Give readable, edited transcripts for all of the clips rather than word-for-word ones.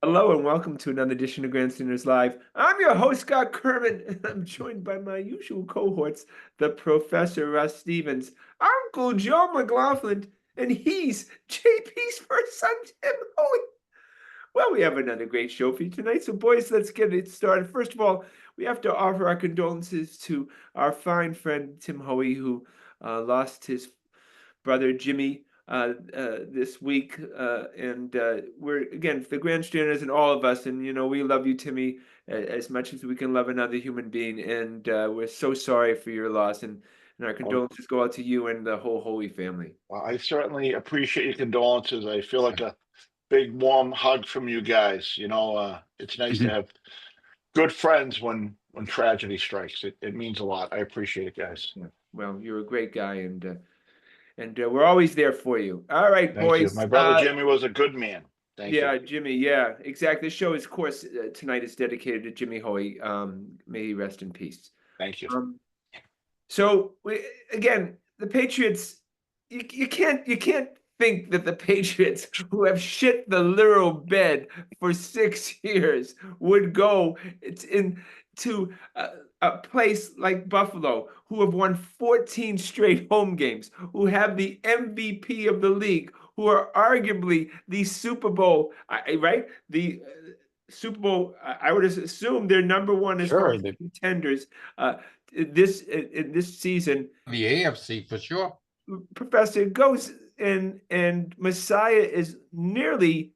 Hello and welcome to another edition of Grandstanders Live. I'm your host, Scott Kerman, and I'm joined by my usual cohorts, the Professor Russ Stevens, Uncle Joe McLaughlin, and he's JP's first son, Tim Hoey. Well, we have another great show for you tonight. So, boys, let's get it started. First of all, we have to offer our condolences to our fine friend, Tim Hoey, who lost his brother Jimmy this week, and we're again the Grandstanders and all of us, and we love you, Timmy, as much as we can love another human being, and we're so sorry for your loss, and our Oh, condolences go out to you and the whole Holy family. well, I certainly appreciate your condolences. I feel like a big warm hug from you guys. It's nice to have good friends when tragedy strikes. It means a lot. I appreciate it, guys. Yeah. Well, you're a great guy, and we're always there for you. All right, Thank you. boys. My brother Jimmy was a good man. Thank you. Yeah, Jimmy. Yeah, exactly. The show, of course, tonight is dedicated to Jimmy Hoey. May he rest in peace. Thank you. So again, the Patriots. You can't think that the Patriots, who have shit the literal bed for 6 years, would go into a place like Buffalo, who have won 14 straight home games, who have the MVP of the league, who are arguably the Super Bowl, right? The Super Bowl. I would assume they're number one as far Sure, as the contenders. In this season, AFC for sure. Professor goes and Messiah is nearly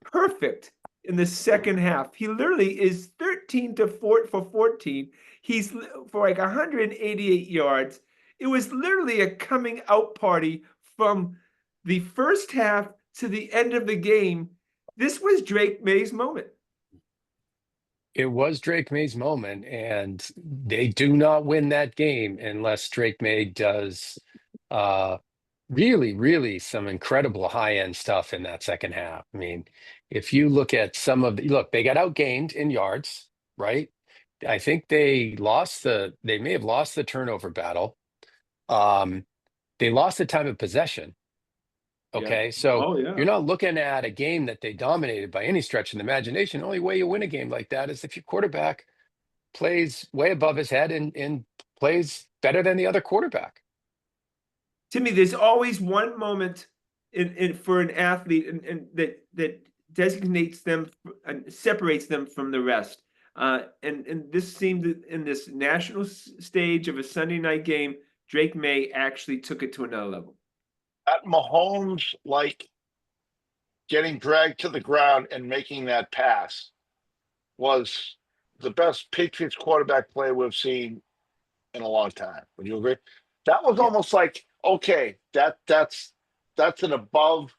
perfect in the second half. He literally is 13 to 4 for 14. He's for like 188 yards. It was literally a coming out party from the first half to the end of the game. This was Drake May's moment. It was Drake May's moment, and they do not win that game unless Drake May does really, really some incredible high-end stuff in that second half. I mean, if you look at they got outgained in yards, right? I think they may have lost the turnover battle. They lost the time of possession. Okay, so you're not looking at a game that they dominated by any stretch of the imagination. The only way you win a game like that is if your quarterback plays way above his head and plays better than the other quarterback. Timmy, there's always one moment for an athlete and that designates them and separates them from the rest. And this seemed in this national stage of a Sunday night game, Drake May actually took it to another level. At Mahomes, like getting dragged to the ground and making that pass was the best Patriots quarterback play we've seen in a long time. Would you agree? That was almost like, okay, that's an above,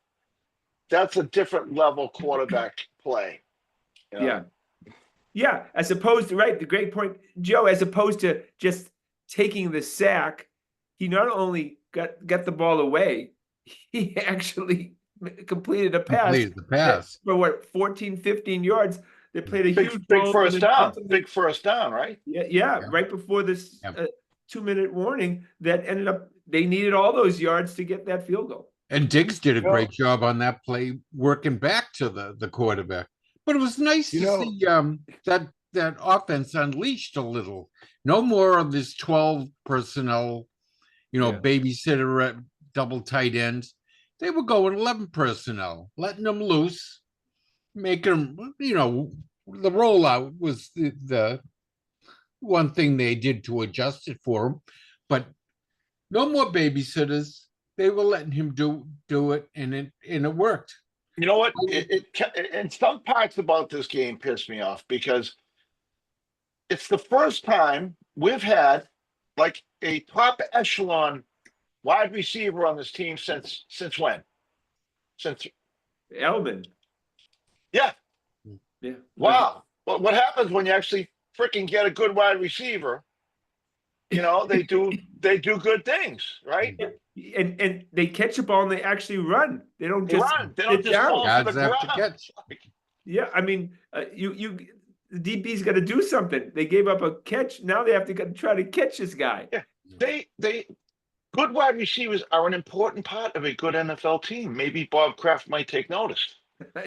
that's a different level quarterback play. Yeah. Yeah. As opposed to, right, the great point, Joe, as opposed to just taking the sack, he not only got the ball away, he actually completed a pass. Completed the pass. For what, 14, 15 yards. They played a huge big first down. Big first down, right? Yeah. Right before this 2-minute warning that ended up, they needed all those yards to get that field goal. And Diggs did a great job on that play, working back to the quarterback. But it was nice to see that offense unleashed a little. No more of this 12 personnel, babysitter double tight ends. They were going 11 personnel, letting them loose, making them, the rollout was the one thing they did to adjust it for him. But no more babysitters. They were letting him do it, and it worked. You know what? And some parts about this game pissed me off because it's the first time we've had like a top echelon wide receiver on this team since when? Since Elman. Yeah. Yeah. Wow. Well, what happens when you actually freaking get a good wide receiver? They do good things, right? And they catch the ball and they actually run. They don't just run. They don't just fall to the ground. Yeah, I mean, the DB's got to do something. They gave up a catch. Now they have to try to catch this guy. Yeah, they good wide receivers are an important part of a good NFL team. Maybe Bob Kraft might take notice.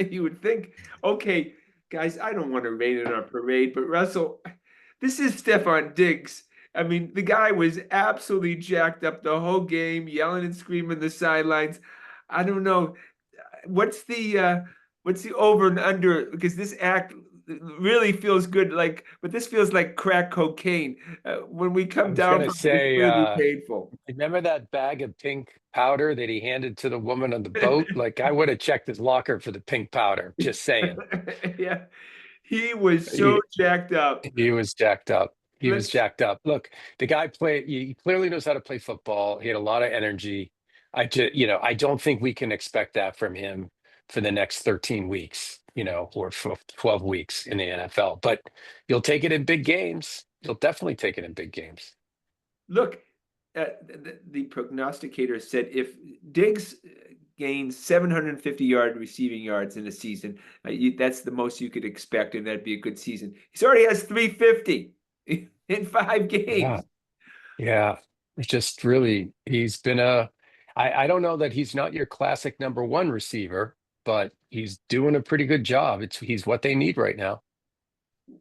You would think, okay, guys, I don't want to rain on our parade, but Russell, this is Stephon Diggs. I mean, the guy was absolutely jacked up the whole game, yelling and screaming the sidelines. I don't know. What's the over and under? Because this act really feels good, but this feels like crack cocaine. When we I come was down gonna from it, it's say, really painful. remember that bag of pink powder that he handed to the woman on the boat? Like I would have checked his locker for the pink powder. Just saying. Yeah, he was so He, jacked up. he was jacked up. He was Let's jacked up. Look, the guy played. He clearly knows how to play football. He had a lot of energy. I don't think we can expect that from him for the next 13 weeks, or for 12 weeks in the NFL. But you'll take it in big games. You'll definitely take it in big games. look. The prognosticator said if Diggs gains 750 receiving yards in a season, that's the most you could expect, and that'd be a good season. He's already has 350 in 5 games. Yeah. It's just really, he's been I don't know that he's not your classic number one receiver, but he's doing a pretty good job. He's what they need right now.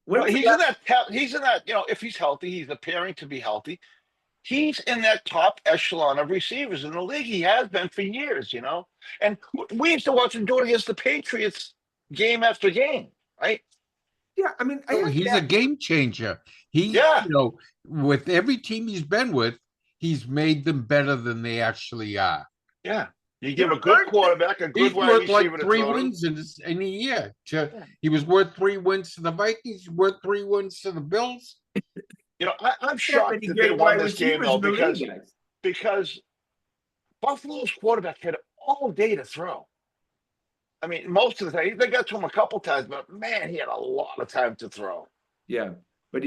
Well, he's in that. He's in that. If he's healthy, he's appearing to be healthy. He's in that top echelon of receivers in the league. He has been for years, And we used to watch him do it against the Patriots game after game, right? Yeah, I mean, He's a game changer. Yeah. With every team he's been with, he's made them better than they actually are. Yeah. You give a good quarterback, a good wide worth receiver like to 3 throw to. wins in a year. He was worth 3 wins to the Vikings, worth 3 wins to the Bills. I'm shocked that they won this game though, because Buffalo's quarterback had all day to throw. I mean, most of the time they got to him a couple times, but man, he had a lot of time to throw. Yeah, but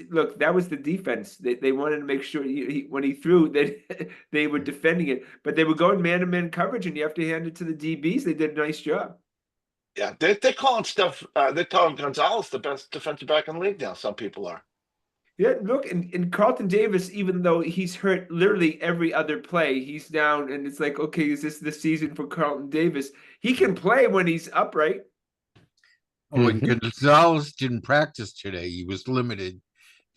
look, that was the defense. They wanted to make sure when he threw that they were defending it, but they were going man-to-man coverage, and you have to hand it to the DBs. They did a nice job. Yeah, they're calling they're calling Gonzalez the best defensive back in the league now. Some people are. Yeah, look, and Carlton Davis, even though he's hurt literally every other play, he's down, and it's like, okay, is this the season for Carlton Davis? He can play when he's upright. Oh, and Gonzalez didn't practice today. He was limited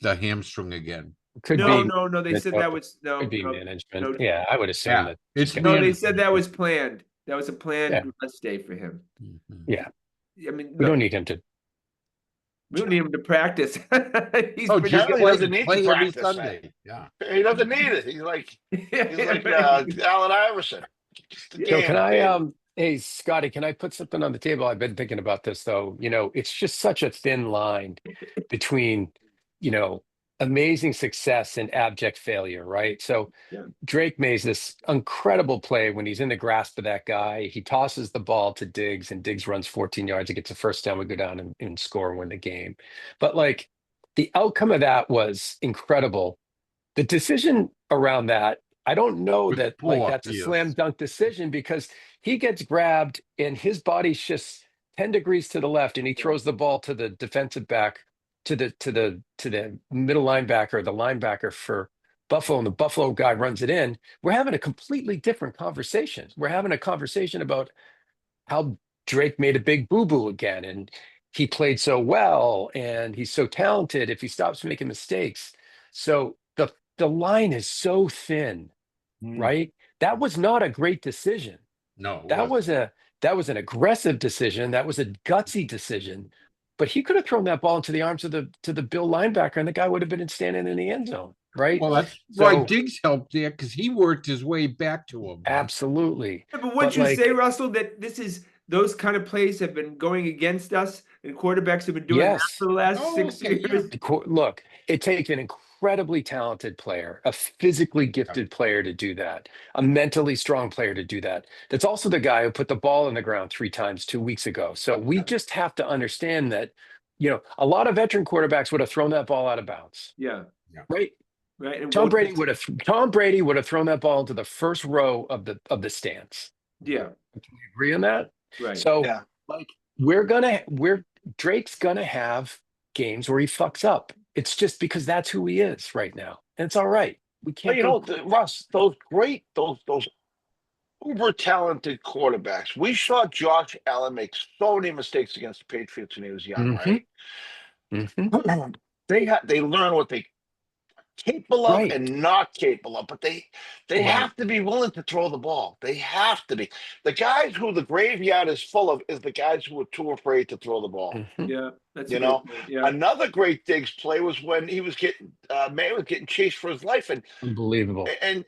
the hamstring again. No. They said that was Could be management. Yeah, I would assume that. They said that was planned. That was a planned rest day for him. Yeah, I mean, we don't need him to. We don't need him to practice. He doesn't need to practice Sunday. Yeah, he doesn't need it. He's like Allen Iverson. Hey, Scotty, can I put something on the table? I've been thinking about this though. It's just such a thin line between, amazing success and abject failure, right? So Drake makes this incredible play when he's in the grasp of that guy. He tosses the ball to Diggs, and Diggs runs 14 yards. He gets a first down. We go down and score and win the game. But the outcome of that was incredible. The decision around that, I don't know that that's a slam dunk decision, because he gets grabbed and his body's just 10 degrees to the left, and he throws the ball to the defensive back, to the middle linebacker, the linebacker for Buffalo, and the Buffalo guy runs it in. We're having a completely different conversation. We're having a conversation about how Drake made a big boo-boo again, and he played so well, and he's so talented if he stops making mistakes. So the line is so thin, right? That was not a great decision. No, that was an aggressive decision. That was a gutsy decision. But he could have thrown that ball into the arms of the Bill linebacker, and the guy would have been standing in the end zone, right? Well, that's why Diggs helped there, because he worked his way back to him. Absolutely. Yeah, but would you say, Russell, that those kind of plays have been going against us, and quarterbacks have been doing that for the last 6 years? Look, it takes an incredibly talented player, a physically gifted player to do that, a mentally strong player to do that. That's also the guy who put the ball on the ground 3 times 2 weeks ago. So we just have to understand that, a lot of veteran quarterbacks would have thrown that ball out of bounds. Yeah. Right. Right. And Tom Brady would have thrown that ball into the first row of the stands. Yeah. Can you agree on that? Right. So Drake's gonna have games where he fucks up. It's just because that's who he is right now, and it's all right. We can't. Russ, those uber talented quarterbacks. We saw Josh Allen make so many mistakes against the Patriots when he was young, right? Mm-hmm. They learn what they capable of Right. and not capable of, but they Right. have to be willing to throw the ball. They have to be. The guys who the graveyard is full of is the guys who are too afraid to throw the ball. Mm-hmm. Yeah, that's You a know, good point. Yeah. another great Diggs play was when he was getting May was getting chased for his life, Unbelievable. and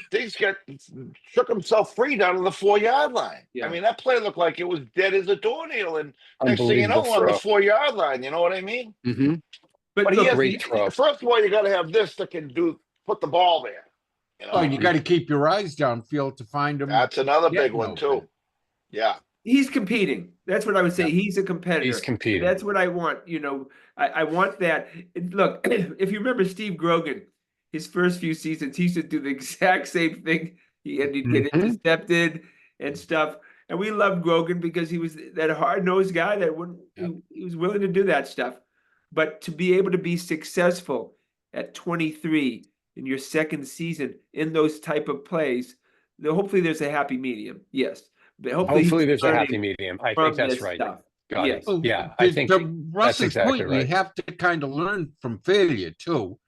Diggs shook himself free down to the 4-yard line. Yeah. I mean, that play looked like it was dead as a doornail, and next thing you Unbelievable know, on the throw. 4-yard line. You know what I mean? Mm-hmm. But he look, has Great throw. first of all, you got to have this that can put the ball there. You know, Oh, and you got to keep your eyes downfield to find him. that's another big getting one open. too. Yeah, he's competing. That's what I would say. Yeah. He's a competitor. He's competing. That's what I want. You know, I want that. Look, if you remember Steve Grogan, his first few seasons, he used to do the exact same thing. He'd get Mhm. intercepted and stuff. And we loved Grogan because he was that hard-nosed guy that wouldn't Yep. he was willing to do that stuff. But to be able to be successful at 23 in your second season in those type of plays, hopefully there's a happy medium. Yes. But hopefully Hopefully he's there's a learning happy medium. I from think that's this right. stuff. Got Yes. it. Well, Yeah, I think to Russ's exactly point, right. you have to kind of learn from failure too.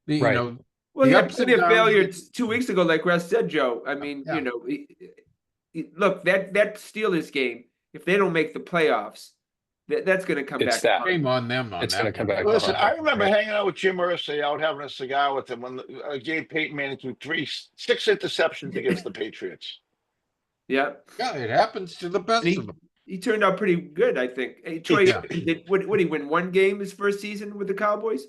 You Right. know, Well, the he had ups plenty and of downs. failure 2 weeks ago, like Russ said, Joe. I mean, Yeah. you know, look, that Steelers game, if they don't make the playoffs, that's going to come It's back. that. Shame on them on It's that gonna come one. back. listen, I Right. remember hanging out with Jim Irsay out having a cigar with him when Gabe Payton Manning threw 6 interceptions against the Patriots. Yeah. Yeah, it happens to the best And of them. he turned out pretty good, I think. Hey, Troy, Yeah. what did he win one game his first season with the Cowboys?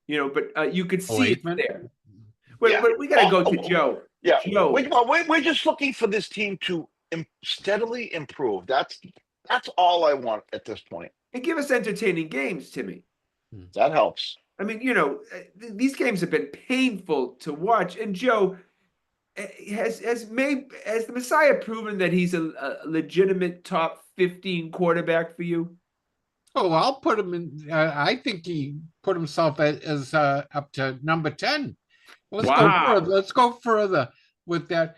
You know, but you could see it Aikman? there. Wait, Yeah. we got to go to Joe. Yeah, Joe. we're just looking for this team to steadily improve. That's all I want at this point. And give us entertaining games, Timmy. That helps. I mean, you know, these games have been painful to watch. And Joe, has the Messiah proven that he's a legitimate top 15 quarterback for you? Oh, I'll put him in. I think he put himself as up to number 10. Let's go further. Let's go further with that,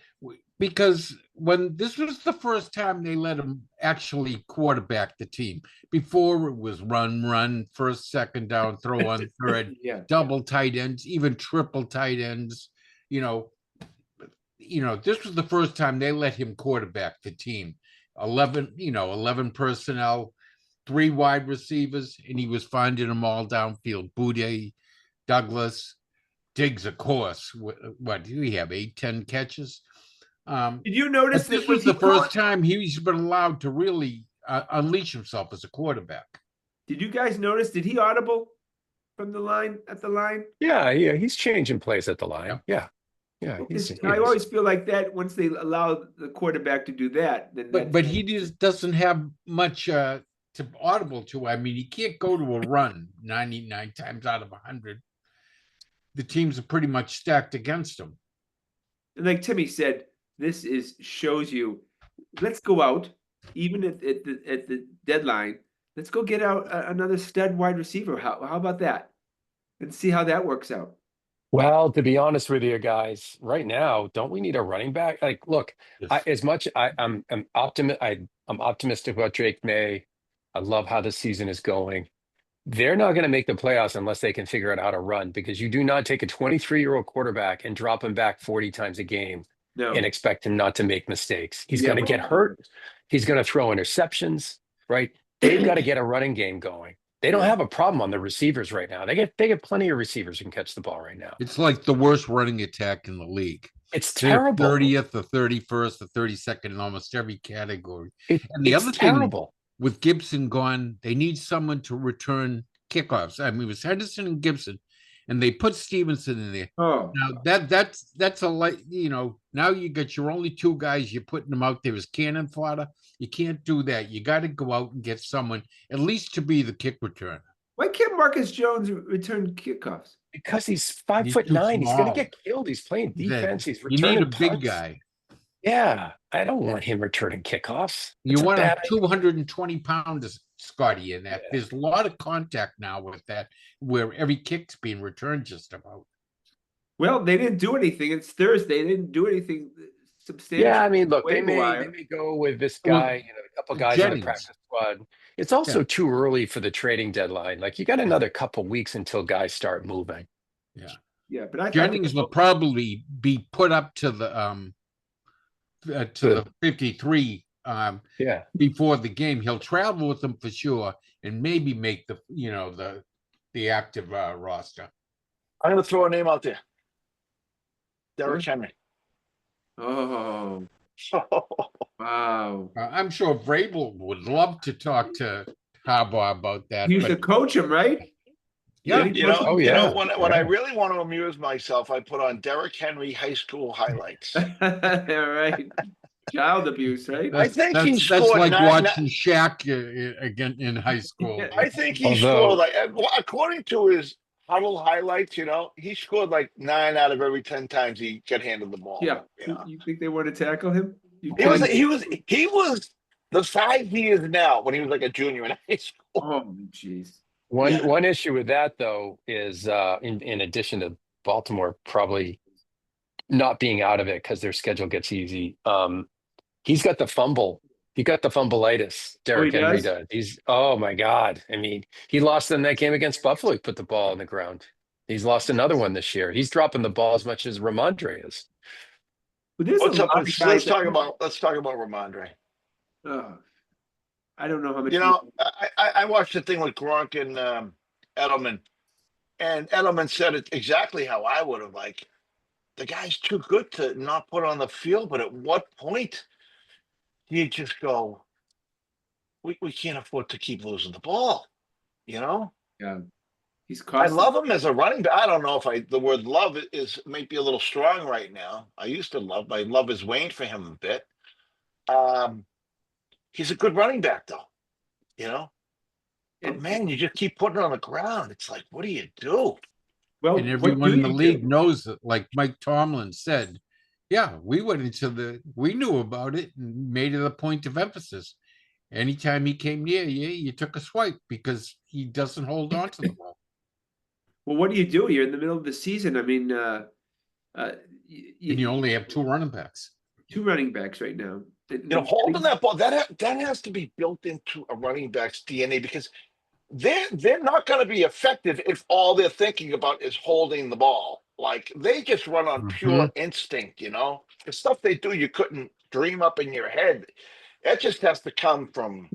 because when this was the first time they let him actually quarterback the team. Before it was run, first, second down, throw on third, Yeah. double tight ends, even triple tight ends. You know, this was the first time they let him quarterback the team. 11 personnel, 3 wide receivers, and he was finding them all downfield. Boudet, Douglas, Diggs, of course. What do we have? 8-10 catches. Did you notice this that was the first time he's been allowed to really unleash himself as a quarterback? Did you guys notice? Did he audible from the line at the line? Yeah, he's changing plays at the line. Yeah. I always feel like that once they allow the quarterback to do that, then but he just doesn't have much to audible to. I mean, he can't go to a run 99 times out of 100. The teams are pretty much stacked against him. And like Timmy said, this shows you. Let's go out, even at the deadline. Let's go get out another stud wide receiver. How about that? And see how that works out. Well, to be honest with you guys, right now, don't we need a running back? Like, look, Yes. I'm optimistic about Drake May. I love how the season is going. They're not going to make the playoffs unless they can figure out how to run, because you do not take a 23-year-old quarterback and drop him back 40 times a game and expect him not to make mistakes. He's going to get hurt. He's going to throw interceptions, right? They've got to get a running game going. They don't have a problem on the receivers right now. They get plenty of receivers who can catch the ball right now. It's like the worst running attack in the league. It's terrible. 30th, the 31st, the 32nd in almost every category. And the other terrible thing, with Gibson gone, they need someone to return kickoffs. I mean, it was Henderson and Gibson, and they put Stevenson in there. Oh, now that's a like, now you got your only 2 guys. You're putting them out there as cannon fodder. You can't do that. You got to go out and get someone at least to be the kick returner. why can't Marcus Jones return kickoffs? Because he's 5'9". He's He's going to get killed. He's playing defense. He's You returning need a big punts. guy. Yeah, I don't want him returning kickoffs. You want a 220-pounder, Scotty, in that. There's a lot of contact now with that, where every kick's being returned just about. Well, they didn't do anything. It's Thursday. They didn't do anything substantial. Yeah, I mean, look, they waiver wire. may go with this Well, guy, a couple guys on the Jennings. practice squad. It's also too early for the trading deadline. Like you got another couple weeks until guys start moving. Yeah, but I Jennings will probably be put up to the 53 before the game. He'll travel with them for sure and maybe make the active roster. I'm going to throw a name out there. Derrick Henry. Oh, wow. I'm sure Vrabel would love to talk to Harbaugh about that. You should coach him, right? Yeah, Oh, yeah. When I really want to amuse myself, I put on Derrick Henry high school highlights. All right. Child abuse, right? I think that's like watching Shaq again in high school. I think he scored according to his huddle highlights, he scored like 9 out of every 10 times he got handed the ball. Yeah. You think they want to tackle him? He was the size he is now when he was like a junior in high school. Oh, jeez. One issue with that though is in addition to Baltimore probably not being out of it because their schedule gets easy. He's got the fumble. He got the fumbleitis. Derrick Henry does. Oh my God. I mean, he lost in that game against Buffalo. He put the ball on the ground. He's lost another one this year. He's dropping the ball as much as Ramondre is. Let's talk about Ramondre. I don't know how much. I watched the thing with Gronk and Edelman, and Edelman said it exactly how I would have. Like, the guy's too good to not put on the field, but at what point do you just go, we can't afford to keep losing the ball, Yeah. He's I love him as a running back. I don't know if the word love might be a little strong right now. I used to love. My love has waned for him a bit. He's a good running back, though. But man, you just keep putting it on the ground. It's like, what do you do? Well, and everyone in the league knows that, like Mike Tomlin said, we we knew about it and made it a point of emphasis. Anytime he came near you took a swipe because he doesn't hold on to the ball. Well, what do you do? You're in the middle of the season. I mean, and you only have 2 running backs. 2 running backs right now. Holding that ball, that has to be built into a running back's DNA because they're not going to be effective if all they're thinking about is holding the ball. Like, they just run on pure instinct, the stuff they do you couldn't dream up in your head. That just has to come from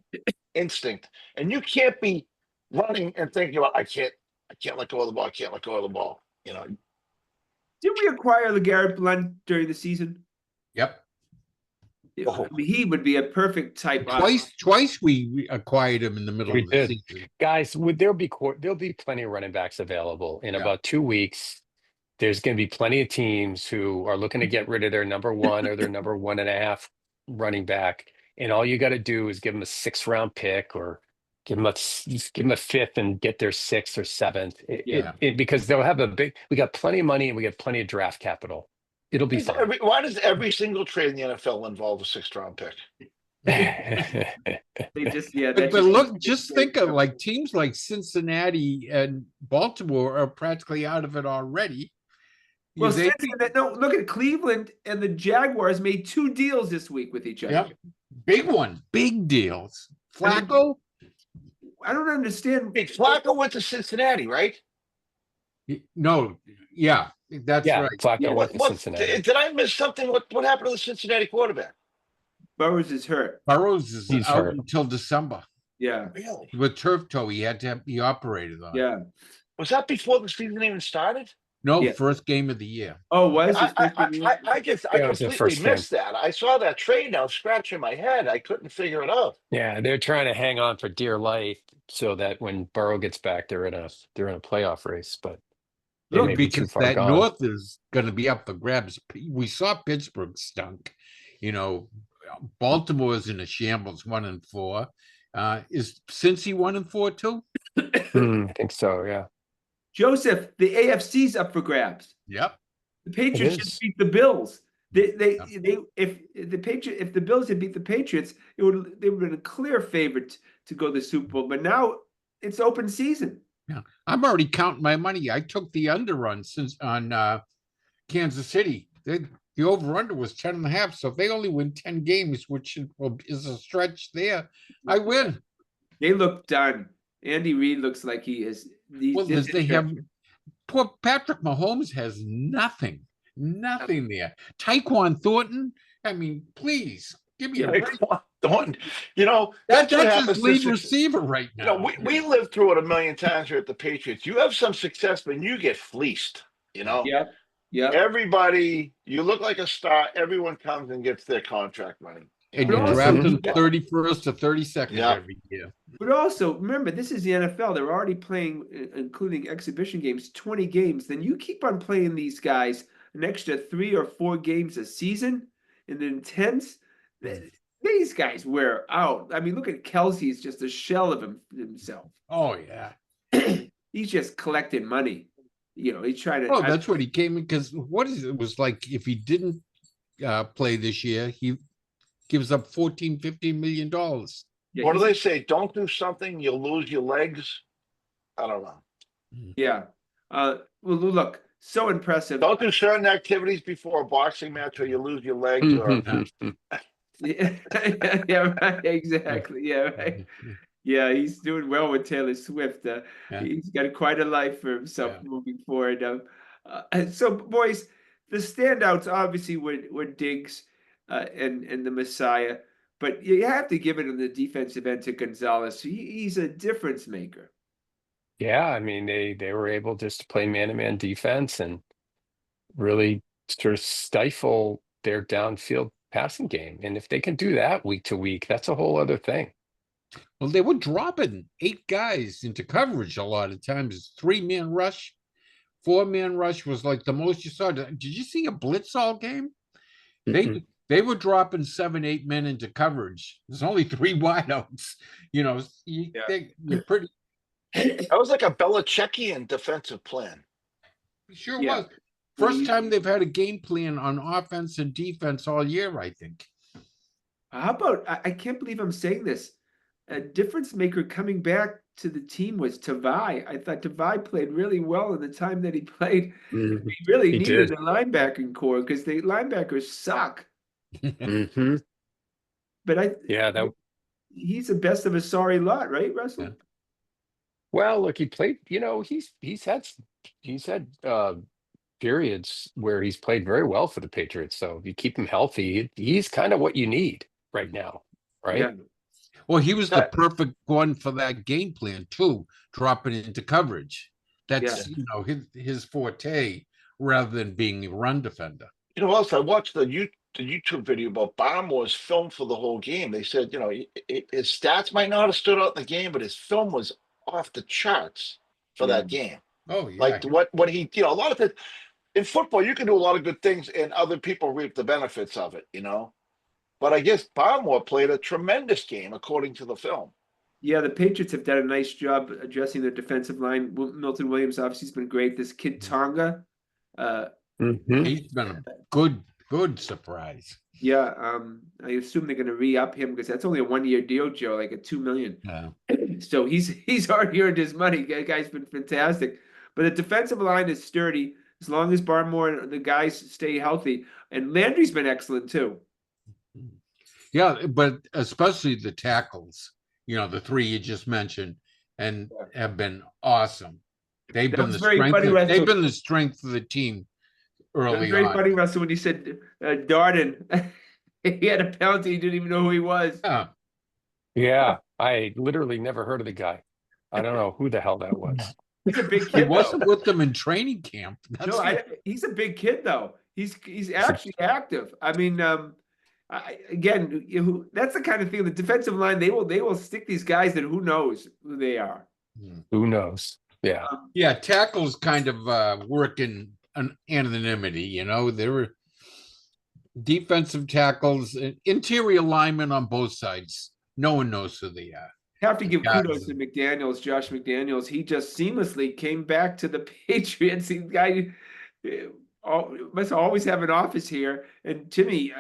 instinct, and you can't be running and thinking about I can't let go of the ball. I can't let go of the ball. Did we acquire LeGarrette Blount during the season? Yep. I mean, he would be a perfect type. Twice we acquired him in the middle of the season. Guys, there'll be plenty of running backs available in about 2 weeks. There's going to be plenty of teams who are looking to get rid of their number 1 or their number 1.5 running back, and all you got to do is give them a 6th-round pick or give them a 5th and get their 6th or 7th. Because they'll have we got plenty of money and we got plenty of draft capital. It'll be fun. Why does every single trade in the NFL involve a 6th-round pick? They just but think of like teams like Cincinnati and Baltimore are practically out of it already. Well, look at Cleveland and the Jaguars made 2 deals this week with each other. Yep. Big deals. Flacco? I don't understand. Flacco went to Cincinnati, right? No, that's right. Flacco went to Cincinnati. Did I miss something? What happened to the Cincinnati quarterback? Burrows is hurt. Burrows is out until December. Yeah. Really? With turf toe, he had to be operated on. Yeah. Was that before the season even started? No, first game of the year. Oh, was it? I completely missed that. I saw that trade. Now scratching my head. I couldn't figure it out. Yeah, they're trying to hang on for dear life so that when Burrow gets back, they're in a playoff race. But because that North is going to be up for grabs. We saw Pittsburgh stunk. Baltimore's in a shambles, 1-4. Is Cincy 1-4 too? I think so. Yeah. Joseph, the AFC's up for grabs. Yep. The Patriots should beat the Bills. If the Bills had beat the Patriots, they would have been a clear favorite to go to the Super Bowl. But now it's open season. Yeah, I'm already counting my money. I took the under on Kansas City. the over-under was 10.5. So if they only win 10 games, which is a stretch there, I win. They look done. Andy Reid looks like he is. Well, they have poor Patrick Mahomes has nothing there. Tyquan Thornton, I mean, please give me a break. Thornton, you know, that's his lead receiver right now. You know, we lived through it a million times here at the Patriots. You have some success, but you get fleeced. You know, yeah. Everybody, you look like a star. Everyone comes and gets their contract money. And you draft them 31st or 32nd every year. But also, remember, this is the NFL. They're already playing, including exhibition games, 20 games. Then you keep on playing these guys an extra 3 or 4 games a season in the intense. These guys wear out. I mean, look at Kelsey. He's just a shell of himself. Oh, yeah. He's just collecting money. You know, he's trying to. Oh, that's what he came in, because it was like if he didn't play this year, he gives up $14-15 million. Yeah, what do they say? Don't do something, you'll lose your legs. I don't know. Yeah. Well, look, so impressive. Don't do certain activities before a boxing match, or you lose your legs. Or yeah, right. Exactly. Yeah, right. Yeah, he's doing well with Taylor Swift. He's got quite a life for himself moving forward. So, boys, the standouts obviously were Diggs and the Messiah, but you have to give it on the defensive end to Gonzalez. He's a difference maker. Yeah, I mean, they were able just to play man-to-man defense and really sort of stifle their downfield passing game. And if they can do that week to week, that's a whole other thing. Well, they were dropping 8 guys into coverage a lot of times. 3-man rush, 4-man rush was like the most you saw. Did you see a blitz all game? They were dropping 7-8 men into coverage. There's only 3 wideouts. You know, you're pretty. That was like a Belichickian defensive plan. Sure was. First time they've had a game plan on offense and defense all year, I think. How about, I can't believe I'm saying this, a difference maker coming back to the team was Tavai. I thought Tavai played really well in the time that he played. We really needed a linebacking core because the linebackers suck. But he's the best of a sorry lot, right, Russell? Yeah. Well, look, he played, you know, he's had periods where he's played very well for the Patriots. So if you keep him healthy, he's kind of what you need right now, right? Yeah. Well, he was the perfect one for that game plan too, dropping into coverage. That's you know, his forte rather than being a run defender. You know what else? I watched the YouTube video about Barmore's film for the whole game. They said, you know, his stats might not have stood out in the game, but his film was off the charts for that game. Oh, yeah. Like what he, you know, a lot of it in football, you can do a lot of good things and other people reap the benefits of it, you know. But I guess Barmore played a tremendous game according to the film. Yeah, the Patriots have done a nice job addressing their defensive line. Milton Williams obviously has been great. This kid Tonga, he's been a good surprise. Yeah, I assume they're going to re-up him because that's only a 1-year deal, Joe, like a $2 million. Yeah. So he's already earned his money. That guy's been fantastic. But the defensive line is sturdy as long as Barmore and the guys stay healthy. And Landry's been excellent too. Yeah, but especially the tackles, you know, the 3 you just mentioned, and have been awesome. They've been the strength of the team early very on. Funny, Russell, when he said Darden, he had a penalty. He didn't even know who he was. Yeah, I literally never heard of the guy. I don't know who the hell that was. He's a big kid. He wasn't with them in training camp. He's a big kid though. He's actually active. I mean, again, that's the kind of thing. The defensive line, they will stick these guys that who knows who they are. Who knows? Yeah. Yeah, tackles kind of work in an anonymity, you know. There were defensive tackles, interior linemen on both sides. No one knows who they are. Have to give kudos to McDaniels, Josh McDaniels. He just seamlessly came back to the Patriots. The guy must always have an office here. And Timmy,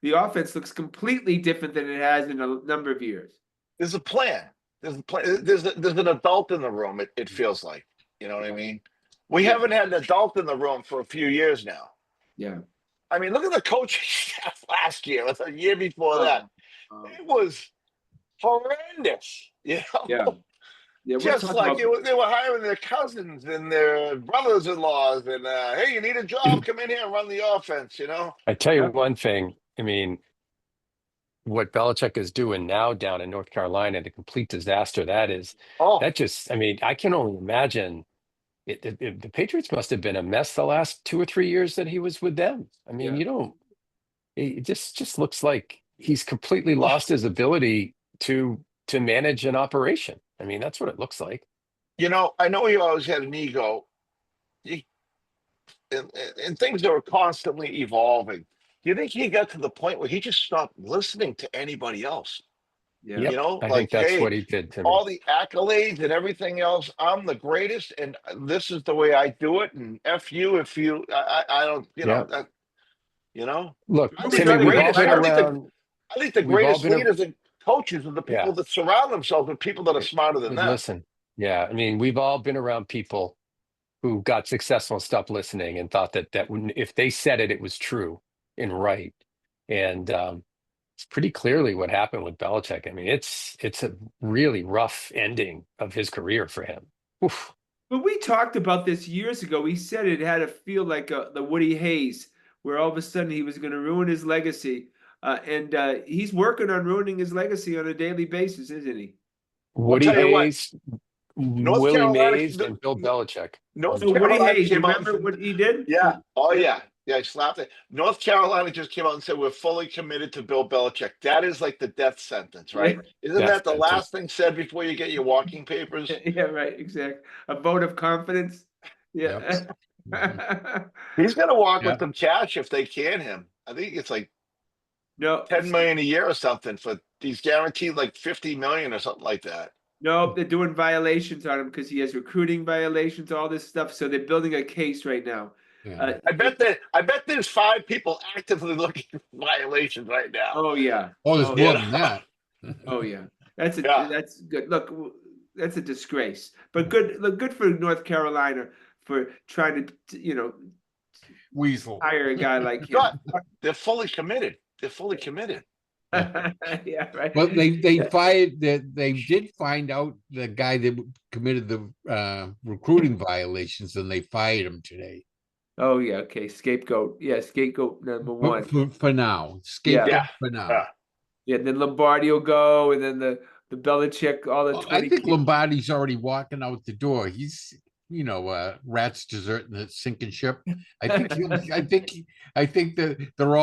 the offense looks completely different than it has in a number of years. There's a plan. There's an adult in the room. It feels like, you know what I mean? We haven't had an adult in the room for a few years now. Yeah. I mean, look at the coaching staff last year. That's a year before that. It was horrendous. You know, Yeah. Yeah, we're just talking like about they were hiring their cousins and their brothers-in-laws, and hey, you need a job? Come in here and run the offense. You know. I tell you yeah. one thing. I mean, what Belichick is doing now down in North Carolina, the complete disaster that is. Oh, That just, I mean, I can only imagine. The Patriots must have been a mess the last 2 or 3 years that he was with them. I mean, Yeah. you don't. It just looks like he's completely lost his ability to manage an operation. I mean, that's what it looks like. you know, I know he always had an ego, he, and things that were constantly evolving. Do you think he got to the point where he just stopped listening to anybody else? Yeah. You Yep, know, I like, think that's hey, what he did to me. all the accolades and everything else, I'm the greatest, and this is the way I do it. And F you if you, I don't, Yeah. that, you know, Look, I think Timmy, the we've all greatest, been around. I think the We've all greatest been, leaders and coaches are the people yeah. that surround themselves with people that are smarter than them. Listen, yeah. I mean, we've all been around people who got successful and stopped listening and thought that if they said it, it was true and right. And it's pretty clearly what happened with Belichick. I mean, it's a really rough ending of his career for him. Oof. But we talked about this years ago. We said it had to feel like the Woody Hayes, where all of a sudden he was going to ruin his legacy. And he's working on ruining his legacy on a daily basis, isn't he? I'll Woody tell you what, Hayes, North Willie Carolina, Mays, and Bill Belichick. North So Woody Carolina Hayes, you came out remember and what he did? yeah. Oh, yeah. Yeah, he slapped it. North Carolina just came out and said, we're fully committed to Bill Belichick. That is like the death sentence, right? Isn't Death that the sentence. last thing said before you get your walking papers? Yeah, right, exactly. A vote of confidence. Yeah. He's going to walk Yeah. with them cash if they can him. I think it's like No, 10 million a year or something for he's guaranteed like 50 million or something like that. no, they're doing violations on him because he has recruiting violations, all this stuff. So they're building a case right now. Yeah. I bet there's 5 people actively looking for violations right now. Oh yeah. Oh, there's Oh, more yeah. than that. Oh yeah. That's Yeah. that's good. Look, that's a disgrace. But good for North Carolina for trying to, Weasel. hire a guy like him. God, they're fully committed. They're fully committed. Yeah, right. Well, they fired they did find out the guy that committed the recruiting violations, and they fired him today. Oh yeah, okay. Scapegoat. Yeah, scapegoat number one. For now, scapegoat Yeah. for now. Yeah. Yeah, then Lombardi will go, and then the Belichick, all the Well, 20 I think kids. Lombardi's already walking out the door. He's rat's deserting the sinking ship. I think that they're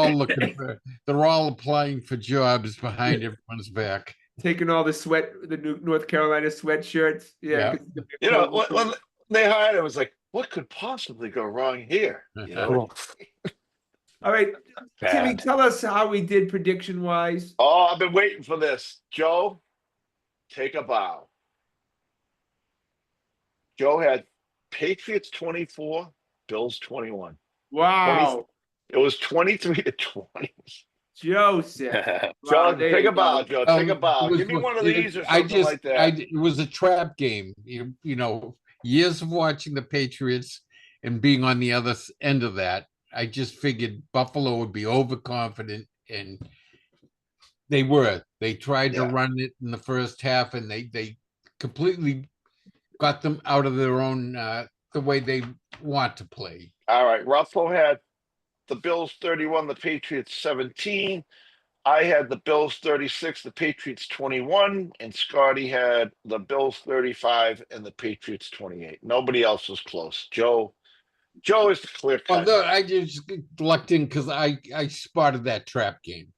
all applying for jobs behind everyone's back. Taking all the new North Carolina sweatshirts. Yeah. 'cause it's gonna be a You know, cold when they hired him, it was like, what could possibly go wrong here? You know? All right, Timmy, Bad. tell us how we did prediction wise. Oh, I've been waiting for this. Joe, take a bow. Joe had Patriots 24, Bills 21. Wow, It was 23-20. Joseph. Joe, Wow, there take you a bow, go. Joe. Take a bow. It was- Give me one of these or I something just, like that. it was a trap game. Years of watching the Patriots and being on the other end of that, I just figured Buffalo would be overconfident, and they were. They tried to Yeah. run it in the first half, and they completely got them out of their own the way they want to play. All right. Ruffalo had the Bills 31, the Patriots 17. I had the Bills 36, the Patriots 21, and Scotty had the Bills 35 and the Patriots 28. Nobody else was close. Joe is the clear cut. Although I just lucked in because I spotted that trap game.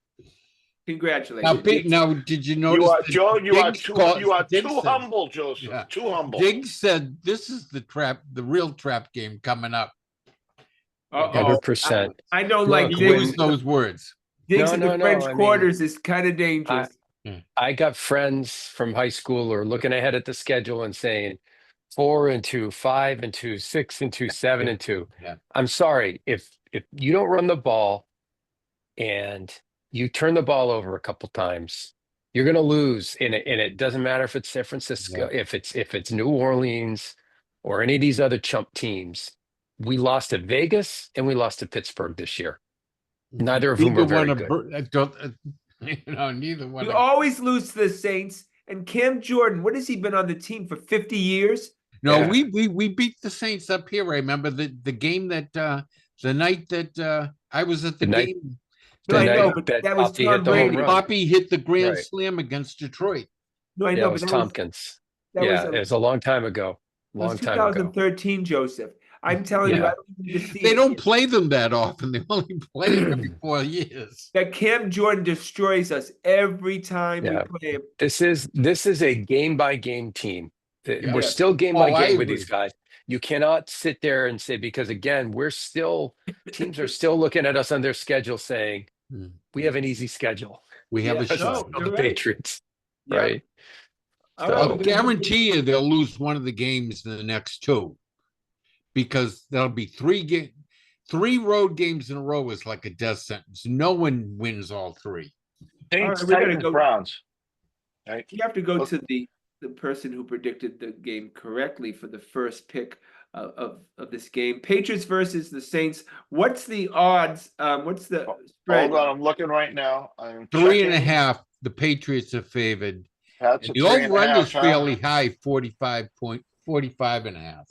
Congratulations. Now, did you You notice? are that Joe. You are Diggs too. called- You are Diggs too said- humble, Joseph. Yeah. Too humble. Diggs said this is the real trap game coming up. Uh-oh. 100%. I don't like Look, He Diggs. used those words. Diggs No, in no, the no, French I mean, quarters is kind of dangerous. I got friends from high school who are looking ahead at the schedule and saying 4-2, 5-2, 6-2, 7-2. Yeah. I'm sorry if you don't run the ball and you turn the ball over a couple times, you're going to lose. And it doesn't matter if it's San Francisco, if it's New Orleans or any of these other chump teams. We lost to Vegas and we lost to Pittsburgh this year. Neither of whom are very good. Neither one. We always lose to the Saints. And Cam Jordan, what has he been on the team for 50 years? No, Yeah. we beat the Saints up here. I remember the game that the night that I was at the game. No, I know, night but that that was Poppy Tom hit the home Brady. run. Poppy hit the grand Right. slam against Detroit. No, I Yeah, know, it but was that Tompkins. that was It was a long time ago. it was Long time ago. 2013, Joseph. I'm telling you, I Yeah. don't need to see They it. don't play them that often. They only play them every 4 years. That Cam Jordan destroys us every time Yeah. we play him. This is a game by game team. Yeah. We're Yeah. still game by Oh, I game with these agree. guys. You cannot sit there and say, because again, teams are still looking at us on their schedule saying, Hmm. we have an easy schedule. We have a Yeah, shot. no, The you're right. Patriots, Yeah. right? All So- right, I'll we're gonna go- guarantee you they'll lose one of the games in the next 2, because there'll be 3 road games in a row is like a death sentence. No one wins all 3. Saints, we gotta Titans, go. Browns. Right? You have to go Look- to the person who predicted the game correctly for the first pick of this game. Patriots versus the Saints. What's the odds? What's the spread? Hold on, I'm looking right now. I'm 3.5. The Patriots are favored. That's And a the over 3.5, is fairly high, 45.45.5.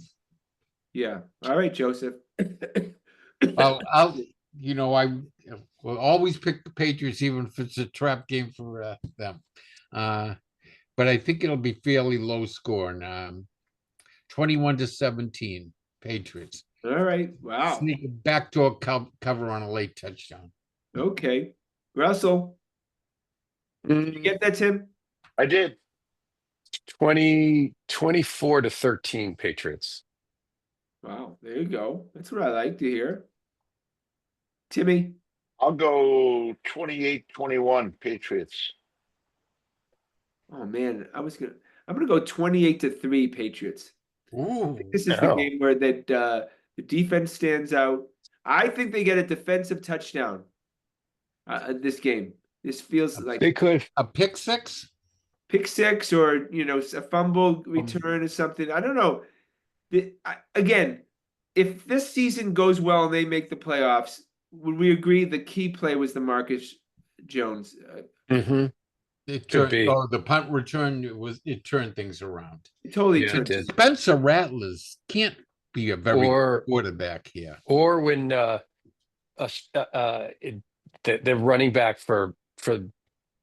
Yeah. All right, Joseph. I'll I will always pick the Patriots, even if it's a trap game for them. But I think it'll be fairly low scoring. 21-17, Patriots. All right. Wow. Sneak back to a cover on a late touchdown. Okay. Russell, did you get that, Tim? I did. 24-13 Patriots. Wow. There you go. That's what I like to hear. Timmy. I'll go 28-21 Patriots. Oh man, I'm gonna go 28-3 Patriots. Ooh. This is the game where the defense stands out. I think they get a defensive touchdown. This game. This feels like They could. A pick six? pick six or a fumble return or something. I don't know. Again, if this season goes well and they make the playoffs, would we agree the key play was the Marcus Jones? Mm-hmm. It Could be. the punt return it turned things around. It totally Yeah, it turned. did. Spencer Rattlers can't be a very Or- good quarterback here. Or when the running back for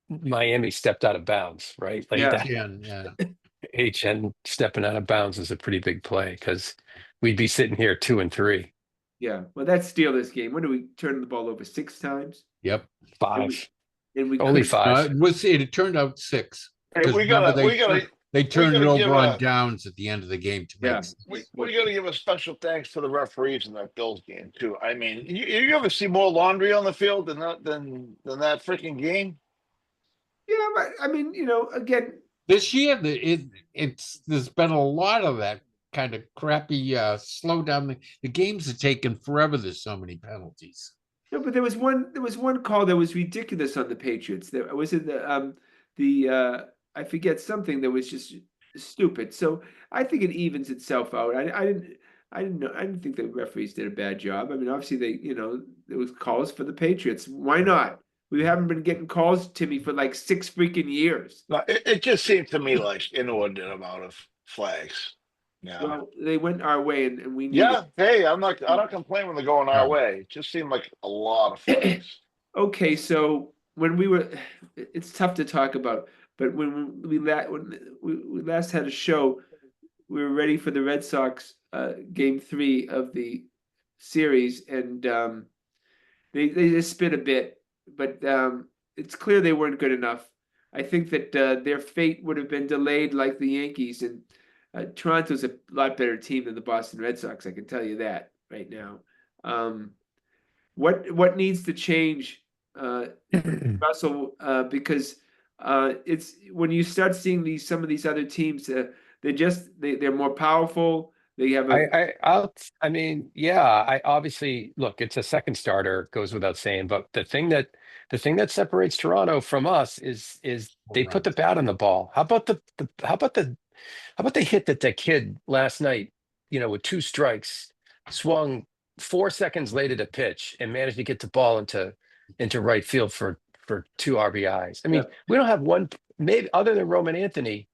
Miami stepped out of bounds, right? Like Yeah. that Yeah. HN stepping out of bounds is a pretty big play because we'd be sitting here 2-3, Yeah. Well, that's Steelers game. When do we turn the ball over 6 times? Yep. 5, And we only couldn't- 5. It turned out 6. Hey, Because we remember gotta they turned it gotta give over on a- downs at the end of the game to make Yeah. sense. we got to give a special thanks to the referees in that Bills game too. I mean, you ever see more laundry on the field than that freaking game? Yeah, but I mean, again, This year, there's been a lot of that kind of crappy slow down. The games are taking forever. There's so many penalties. no, but there was one call that was ridiculous on the Patriots. There was it I forget something that was just stupid. So I think it evens itself out. I didn't think the referees did a bad job. I mean, obviously there was calls for the Patriots. Why not? We haven't been getting calls, Timmy, for like 6 freaking years. No, it just seemed to me like inordinate amount of flags. Yeah. Well, they went our way, and we knew Yeah. Hey, I don't complain when they're going our way. It just seemed like a lot of flags. Okay, so when it's tough to talk about, but when we last had a show, we were ready for the Red Sox game 3 of the series, and they just spit a bit, but it's clear they weren't good enough. I think that their fate would have been delayed like the Yankees, and Toronto's a lot better team than the Boston Red Sox. I can tell you that right now. What needs to change, Russell? Because it's when you start seeing some of these other teams, they're more powerful. They have I mean, yeah, I obviously look, it's a second starter, goes without saying, but the thing that separates Toronto from us is they put the bat on the ball. How about the hit that kid last night, with 2 strikes, swung 4 seconds later to pitch and managed to get the ball into into right field for 2 RBIs. I mean, we don't have one, maybe other than Roman Anthony.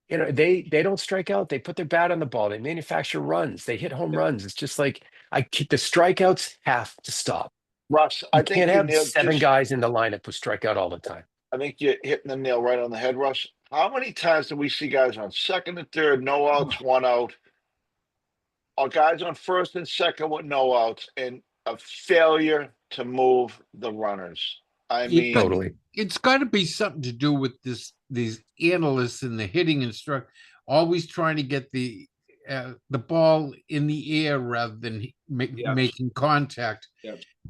They don't strike out. They put their bat on the ball. They manufacture runs. They hit home runs. It's just like the strikeouts have to stop. Russ, You I think can't you have nailed 7 guys in the lineup who strike out all the time. I think you're hitting the nail right on the head, Russ. How many times do we see guys on second and third, no outs, 1 out, or guys on first and second with no outs, and a failure to move the runners? I mean, Totally. It's got to be something to do with these analysts and the hitting instruct always trying to get the ball in the air rather than making contact,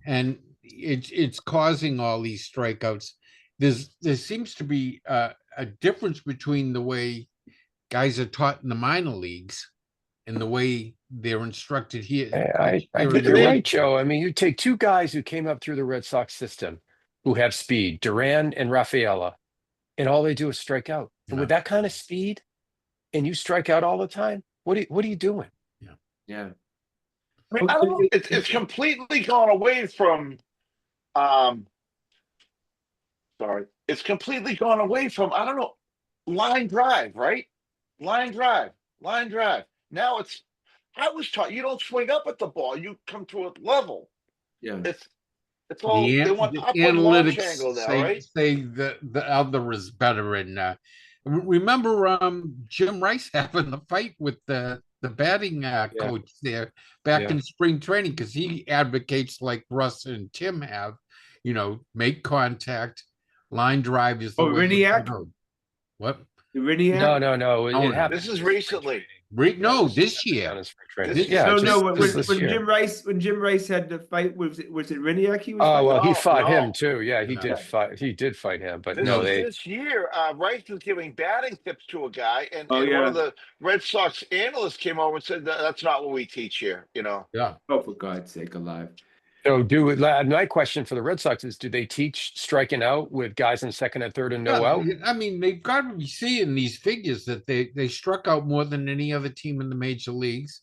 and it's causing all these strikeouts. There seems to be a difference between the way guys are taught in the minor leagues and the way they're instructed here. I think you're right, Joe. I mean, you take 2 guys who came up through the Red Sox system who have speed, Duran and Rafaela, and all they do is strike out. And with that kind of speed, and you strike out all the time, what are you doing? Yeah. I mean, I don't know. It's completely gone away from. It's completely gone away from, I don't know, line drive, right? Line drive. Now I was taught you don't swing up at the ball, you come to it level. Yeah. It's all they want the upward launch analytics angle now, say, right? say the other is better. And remember Jim Rice having the fight with the batting coach there back in spring training, because he advocates like Russ and Tim have, make contact, line drive is the way to go. What? Riniak? No. It happened. This is recently. No, this year. When Jim Rice had the fight, was it Riniak? He was. Oh well, he fought him too. Yeah, he did fight. He did fight him, but this year, Rice was giving batting tips to a guy, and one of the Red Sox analysts came over and said that's not what we teach here. Yeah. Oh, for God's sake, alive. So my question for the Red Sox is, do they teach striking out with guys in second and third and no out? I mean, they've got to be seeing these figures that they struck out more than any other team in the major leagues.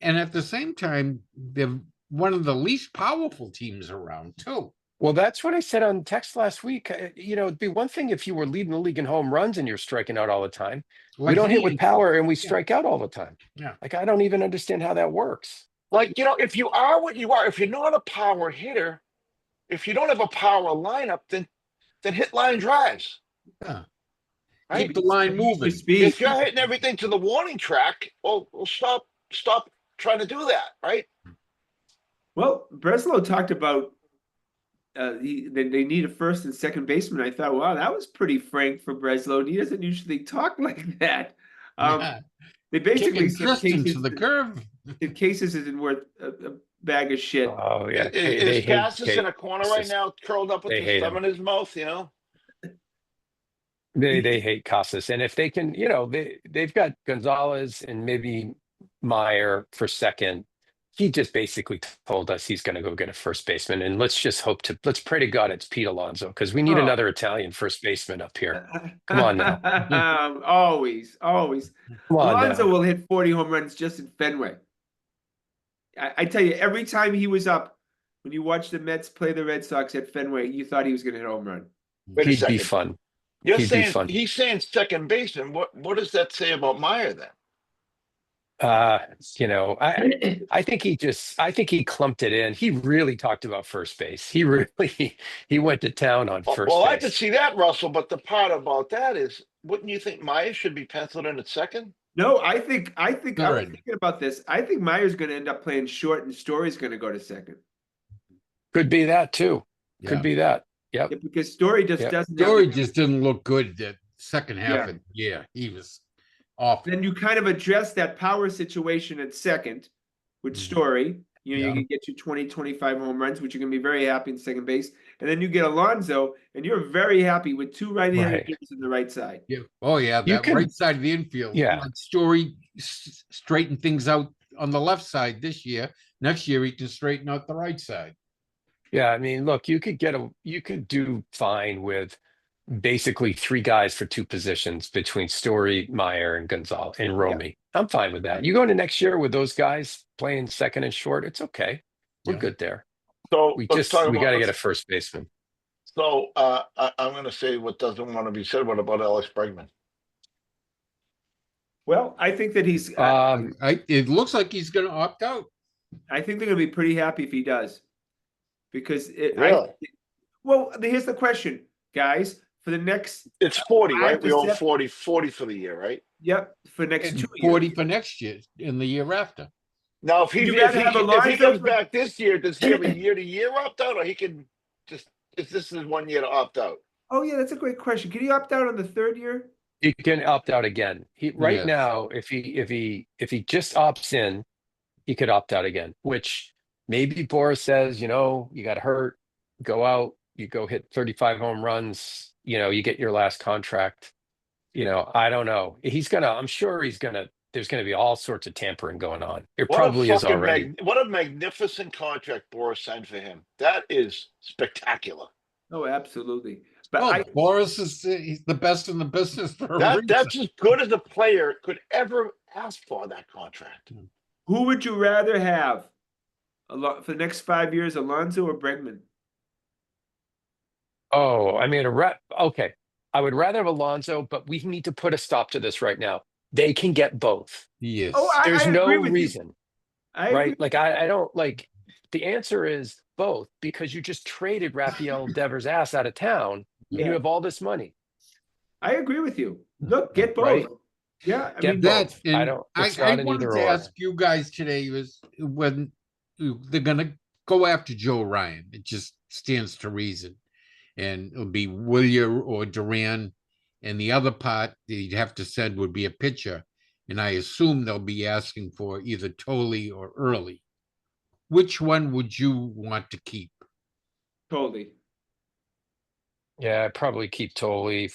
And at the same time, they're one of the least powerful teams around too. Well, that's what I said on text last week. It'd be one thing if you were leading the league in home runs and you're striking out all the time. We don't hit with power and we strike out all the time. Yeah. Like, I don't even understand how that works. Like, if you are what you are, if you're not a power hitter, if you don't have a power lineup, then hit line drives. Yeah. Right? Keep the line moving. If you're hitting everything to the warning track, well stop trying to do that, right? Well, Breslow talked about they need a first and second baseman. I thought, wow, that was pretty frank for Breslow. He doesn't usually talk like that. They basically said to the curve. Cases isn't worth a bag of shit. Oh yeah, is Cassis in a corner right now, curled up with his thumb in his mouth? They hate Casas, and if they can, they've got Gonzalez and maybe Meyer for second. He just basically told us he's going to go get a first baseman, and let's pray to God it's Pete Alonso, because we need another Italian first baseman up here. Come on now. Always. Alonso will hit 40 home runs just in Fenway. I tell you, every time he was up, when you watched the Mets play the Red Sox at Fenway, you thought he was going to hit a home run. He'd be fun. He's saying second baseman. What does that say about Meyer then? I think he clumped it in. He really talked about first base. He went to town on first base. Well, I could see that, Russell, but the part about that is, wouldn't you think Meyer should be penciled in at second? No, I think I was thinking about this. I think Meyer's going to end up playing short and Story's going to go to second. Could be that too. Could be that. Yep. Yeah, because Story doesn't. Story just didn't look good that second half of the year. He was off. Then you kind of address that power situation at second with Story. You can get you 20, 25 home runs, which you're going to be very happy in second base. And then you get Alonso, and you're very happy with 2 right-handed hitters on the right side. Yeah. Oh, yeah. That right side of the infield. Yeah. Let Story straighten things out on the left side this year. Next year, he can straighten out the right side. Yeah. I mean, look, you could do fine with basically 3 guys for 2 positions between Story, Meyer, and Gonzalez and Romy. I'm fine with that. You go into next year with those guys playing second and short, it's okay. We're good there. So We let's talk got about. to get a first baseman. So I'm going to say what doesn't want to be said. What about Alex Bregman? Well, I think that he's. It looks like he's going to opt out. I think they're going to be pretty happy if he does, because Really? Well, here's the question, guys. For the next, It's 40, right? 5 We to own 7 40 for the year, right? Yep, for next And 2 40 years. for next year and the year after. Now, Would you rather have if he Alonso comes for- back this year, does he have a year-to-year opt out, or he can just if this is 1 year to opt out? Oh yeah, that's a great question. Can he opt out on the 3rd year? He can opt out again. Right Yes. now, if he just opts in, he could opt out again. Which maybe Boris says, you got hurt, go out, you go hit 35 home runs, you get your last contract. I don't know. I'm sure there's gonna be all sorts of tampering going on. It probably is already. What a magnificent contract Boris signed for him. That is spectacular. Oh, absolutely. But Boris he's the best in the business for a reason. That's as good as a player could ever ask for, that contract. who would you rather have for the next 5 years, Alonso or Bregman? Oh, I mean, okay. I would rather have Alonso, but we need to put a stop to this right now. They can get both. Yes. Oh, There's I no agree with you. reason, right? Like I don't like. The answer is both, because you just traded Rafael Devers' ass out of town, and you have all this money. I agree with you. Look, get both. Right? Yeah, I Get mean, both. And I don't. It's I not an wanted either to or. ask you guys today was when they're going to go after Joe Ryan. It just stands to reason. And it'll be Willier or Duran. And the other part that you'd have to send would be a pitcher. And I assume they'll be asking for either Tolley or Early. Which one would you want to keep? totally. Yeah, I'd probably keep Tolley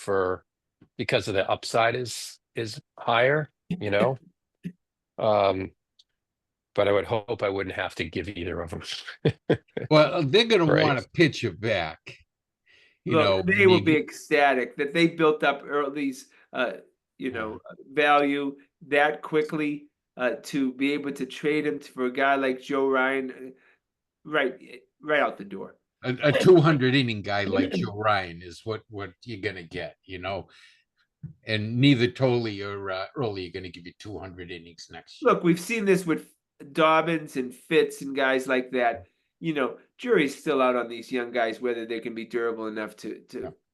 because of the upside is higher, But I would hope I wouldn't have to give either of them. Well, they're going Right. to want to pitch it back. Look, they will be ecstatic that they built up Early's, value that quickly to be able to trade him for a guy like Joe Ryan, right out the door. A 200 inning guy like Joe Ryan is what you're going to get, And neither Tolley or Early are going to give you 200 innings next year. Look, we've seen this with Dobbins and Fitz and guys like that. Jury's still out on these young guys, whether they can be durable enough to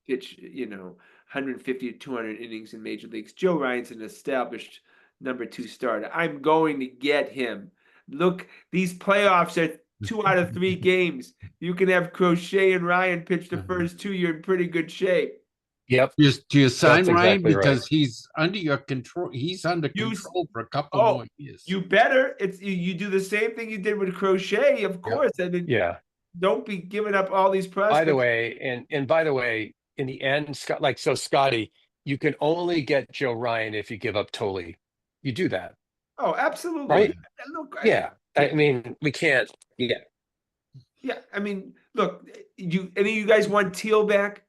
pitch, 150 to 200 innings in major leagues. Joe Ryan's an established number 2 starter. I'm going to get him. Look, these playoffs are 2 out of 3 games. You can have Crochet and Ryan pitch the first 2. You're in pretty good shape. Yep. Do you sign That's Ryan exactly because right. he's under your control? He's under control for a couple more years. You better. You do the same thing you did with Crochet, of course. I mean, Yeah. don't be giving up all these prospects. By the way, and by the way, in the end, Scotty, you can only get Joe Ryan if you give up Tolley. You do that. Oh, absolutely. Right? Look, Yeah. I mean, we can't. Yeah. Yeah. I mean, look, any of you guys want Teal back?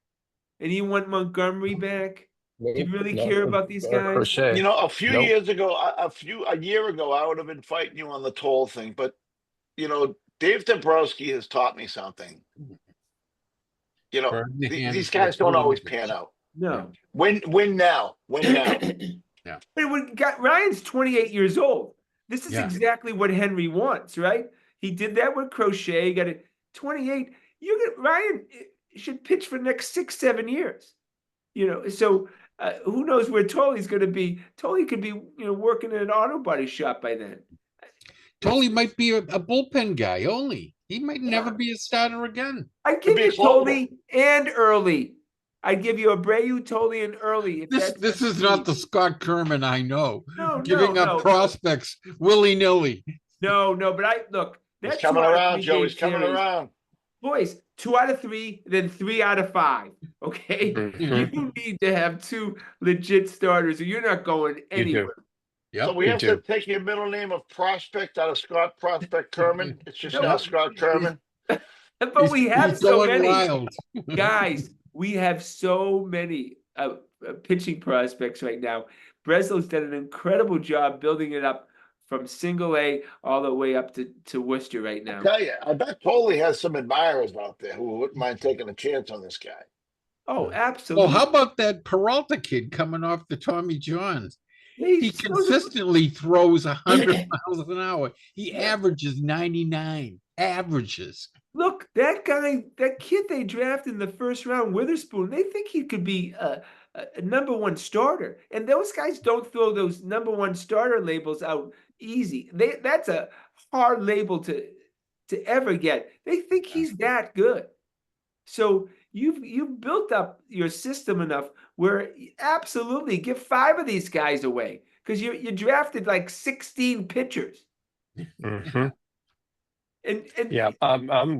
And you want Montgomery back? Do you really care about these guys? Crochet. A few years ago, a year ago, I would have been fighting you on the Toll thing. But, Dave Dombrowski has taught me something. These guys don't always pan out. No. Win now. Win now. Yeah. But Ryan's 28 years old. This is exactly what Henry wants, right? He did that with Crochet. He got it 28. Ryan should pitch for the next 6-7 years. So who knows where Tolley's going to be? Tolley could be, working in an auto body shop by then. Tolley might be a bullpen guy only. He might never be a starter again. I'd give you Tolley and Early. I'd give you Abreu, Tolley, and Early. This is not the Scott Kerman I know. No, giving up prospects willy-nilly. No, but look. He's coming around, Joe. He's coming around. Boys, 2 out of 3, then 3 out of 5. Okay, you need to have 2 legit starters, or you're not going anywhere. Yep, so we have to take your middle name of Prospect out of Scott Prospect Kerman. It's just now Scott Kerman. But we have so many wild. guys. We have so many pitching prospects right now. Breslow's done an incredible job building it up from single A all the way up to Worcester right now. Tell you, I bet Coley has some admirers out there who wouldn't mind taking a chance on this guy. Oh, Well, absolutely. how about that Peralta kid coming off the Tommy Johns? He consistently throws 100 miles an hour. He averages 99. Averages. Look, that kid they drafted in the first round, Witherspoon, they think he could be a #1 starter. And those guys don't throw those #1 starter labels out easy. That's a hard label to ever get. They think he's that good. So you've built up your system enough where absolutely give 5 of these guys away because you drafted like 16 pitchers. Mm-hmm. And yeah,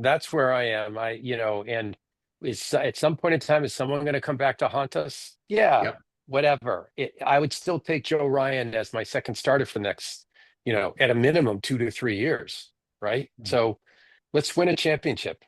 that's where I am. And is at some point in time, is someone going to come back to haunt us? Yeah, Yep. whatever. I would still take Joe Ryan as my second starter for the next, at a minimum 2 to 3 years, right? So let's win a championship.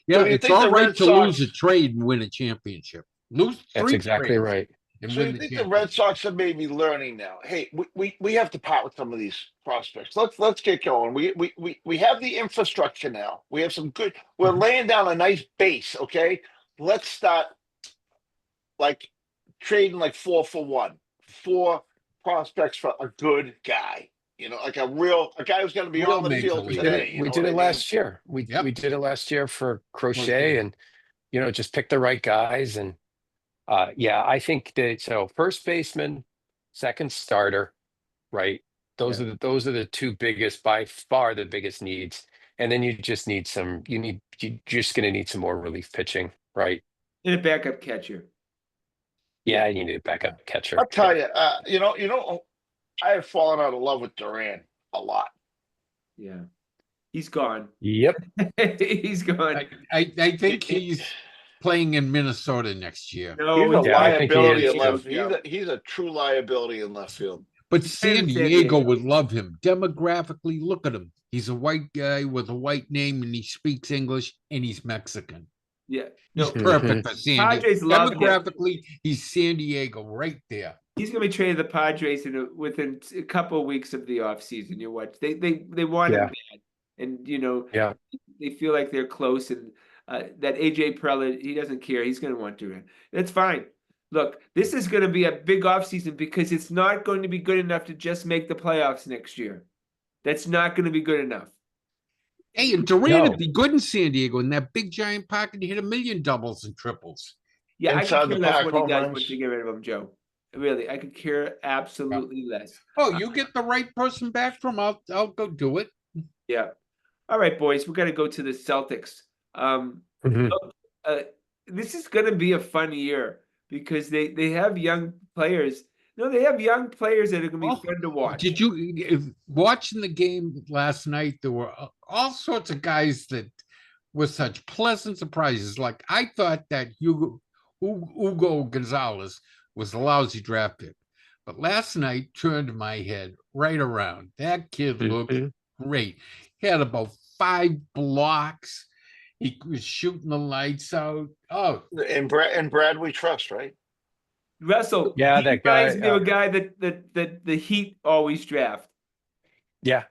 Yeah, So you it's think all the right Red to Sox- lose a trade and win a championship. Lose That's 3 exactly trades right. and So win you the think the championship. Red Sox are maybe learning now? Hey, we have to part with some of these prospects. Let's get going. We have the infrastructure now. We have some good. We're laying down a nice base. Okay, let's start like trading like 4 for 1, 4 prospects for a good guy. Like a guy who's going to be Real on the major field league. today. We did it last year. We Yep. did it last year for Crochet, Crochet. and just pick the right guys. And I think that first baseman, second starter, right? Those are the 2 biggest, by far the biggest needs. And then you just need you're just going to need some more relief pitching, right? a backup catcher. Yeah, you need a backup catcher. I'll tell you. I have fallen out of love with Duran a lot. Yeah, he's gone. Yep. He's gone. I think he's playing in Minnesota next year. He's a Yeah, I think he liability is, in left. too. He's a true liability in left field. But San San Diego. Diego would love him. Demographically, look at him. He's a white guy with a white name and he speaks English and he's Mexican. Yeah, He's no, perfect for San Diego. Padres love him. Demographically, he's San Diego right there. he's going to be traded to the Padres within a couple of weeks of the offseason. You watch. They want him bad, and they feel like they're close. And that AJ Preller, he doesn't care. He's going to want to. That's fine. Look, this is going to be a big offseason because it's not going to be good enough to just make the playoffs next year. That's not going to be good enough. Hey, and Duran would be good in San Diego in that big giant pocket. He hit 1 million doubles and triples. Yeah, Inside I could care the less park what he home does runs. once you get rid of him, Joe. Really, I could care absolutely less. Oh, you get the right person back from, I'll go do it. Yeah. All right, boys, we got to go to the Celtics. Look, this is going to be a fun year because they have young players. No, they have young players that are going to be fun to watch. Did you watching the game last night? There were all sorts of guys that were such pleasant surprises. Like I thought that Hugo Gonzalez was a lousy draft pick, but last night turned my head right around. That kid looked great. He had about 5 blocks. He was shooting the lights out. Oh, And Brad, we trust, right? Russell, Yeah, he that guy, reminds me of a guy that the Heat always draft. Yeah,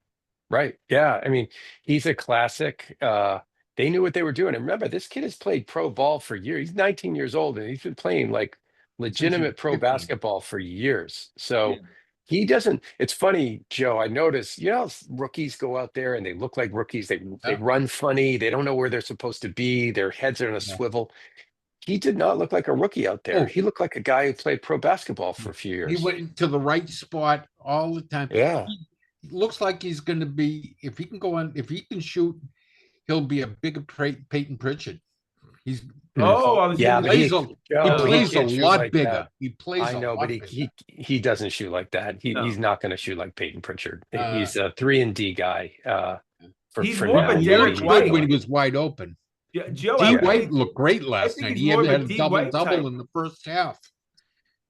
right. Yeah, I mean, he's a classic. They knew what they were doing. And remember, this kid has played pro ball for years. He's 19 years old, and he's been playing like legitimate pro basketball for years. So he doesn't. It's funny, Joe. I noticed, rookies go out there and they look like rookies. They run funny. They don't know where they're supposed to be. Their heads are in a swivel. He did not look like a rookie out there. He looked like a guy who played pro basketball for a few years. He went to the right spot all the time. Yeah. He looks like he's going to be, if he can shoot, he'll be a bigger Peyton Pritchard. He plays a lot bigger. He plays I know, but he doesn't shoot like that. He's not going to shoot like Peyton Pritchard. He's a 3-and-D guy. He's for more now. of a he Derek looked White. good when he was wide open. Yeah, Joe, D. White looked great last night. he's He more had of a a D. White type. double-double in the first half.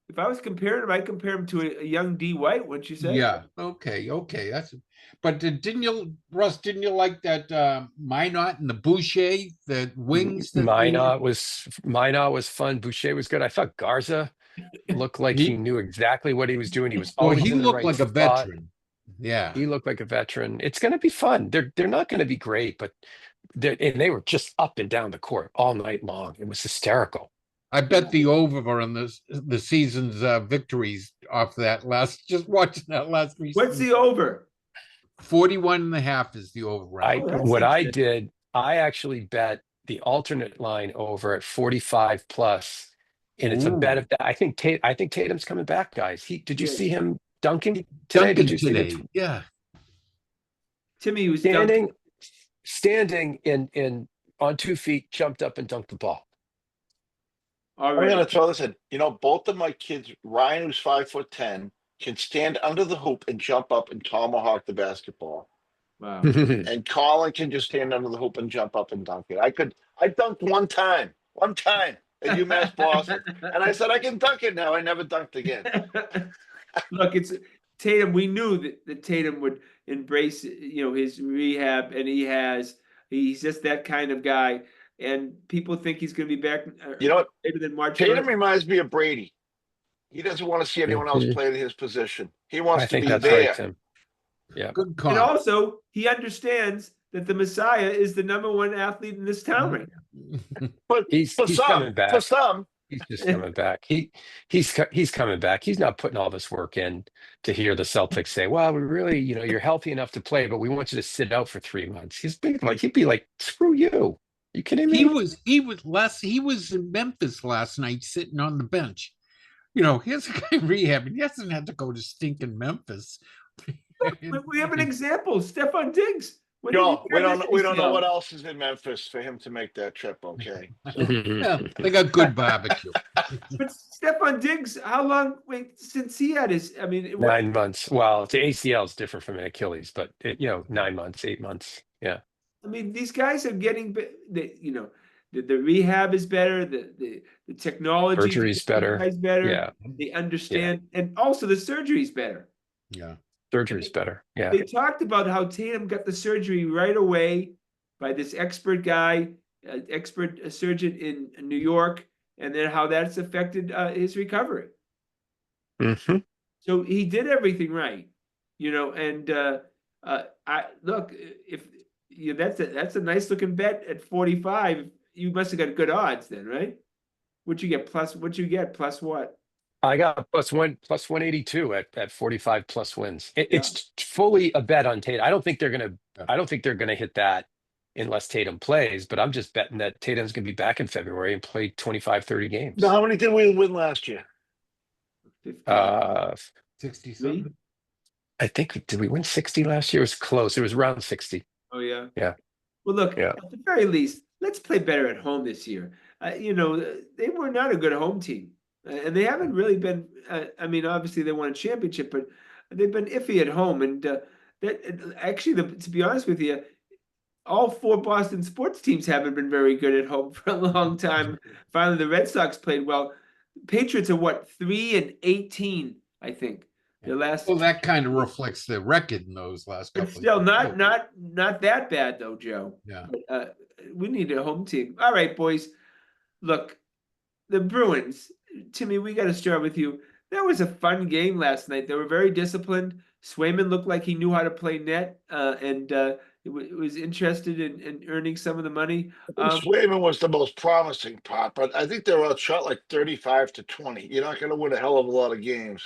If I was comparing him, I'd compare him to a young D. White, wouldn't you say? Yeah. Okay. But didn't you like that Minot and the Boucher, the wings? Minot was fun. Boucher was good. I thought Garza looked like he knew exactly what he was doing. He was always he in the looked right like a spot. veteran. Yeah. He looked like a veteran. It's going to be fun. They're not going to be great, but they were just up and down the court all night long. It was hysterical. I bet the over on the season's victories off that just watching that last What's the over? 41.5 is the over round. What I did, I actually bet the alternate line over at 45 plus, and it's a bet of that. I think Tatum's coming back, guys. Did you see him dunking today? Did you see Yeah. Timmy was standing in on 2 feet, jumped up and dunked the ball. I'm going to throw this in. Both of my kids, Ryan, who's 5'10", can stand under the hoop and jump up and tomahawk the basketball. Wow. And Colin can just stand under the hoop and jump up and dunk it. I dunked one time at UMass Boston. And I said, I can dunk it now. I never dunked again. Look, it's Tatum. We knew that Tatum would embrace, his rehab, and he's just that kind of guy. And people think he's going to be back. Maybe than March. Tatum reminds me of Brady. He doesn't want to see anyone else play in his position. He wants to be there. Right, Tim. Yeah, good call. And also, he understands that the Messiah is the #1 athlete in this town right now. But he's coming back. For some, he's just coming back. He's coming back. He's not putting all this work in to hear the Celtics say, "Well, we really, you're healthy enough to play, but we want you to sit out for 3 months." He'd be like, "Screw you." You kidding me? He was in Memphis last night sitting on the bench. Here's a guy rehabbing. He hasn't had to go to stinking Memphis. We have an example, Stephon Diggs. We don't know what else is in Memphis for him to make that trip. Okay. Yeah, they got good barbecue. But Stephon Diggs, how long since he had his? 9 months. Well, the ACL is different from an Achilles, but 9 months, 8 months. Yeah. These guys are getting, the rehab is better, the technology surgery is better. Yeah, they understand, and also the surgery is better. Yeah, surgery is better. Yeah, they talked about how Tatum got the surgery right away by this expert guy, expert surgeon in New York, and then how that's affected his recovery. Mm-hmm. So he did everything right, and I look if. That's a nice looking bet at 45. You must have got good odds then, right? What'd you get plus what? I got plus 182 at 45 plus wins. It's fully a bet on Tatum. I don't think they're gonna hit that unless Tatum plays, but I'm just betting that Tatum's gonna be back in February and play 25-30 games. Now, how many did we win last year? 60-something. I think, did we win 60 last year? It was close. It was around 60. Oh, yeah. Yeah. Well, look, at the very least, let's play better at home this year. They were not a good home team, and they haven't really been. Obviously they won a championship, but they've been iffy at home. And to be honest with you, all 4 Boston sports teams haven't been very good at home for a long time. Finally, the Red Sox played well. Patriots are 3-18, I think. Well, that kind of reflects the record in those last couple. It's still not that bad though, Joe. Yeah. But, we need a home team. All right, boys. Look, the Bruins. Timmy, we got to start with you. That was a fun game last night. They were very disciplined. Swayman looked like he knew how to play net, and was interested in earning some of the money. Swayman was the most promising part, but I think they were outshot like 35-20. You're not going to win a hell of a lot of games,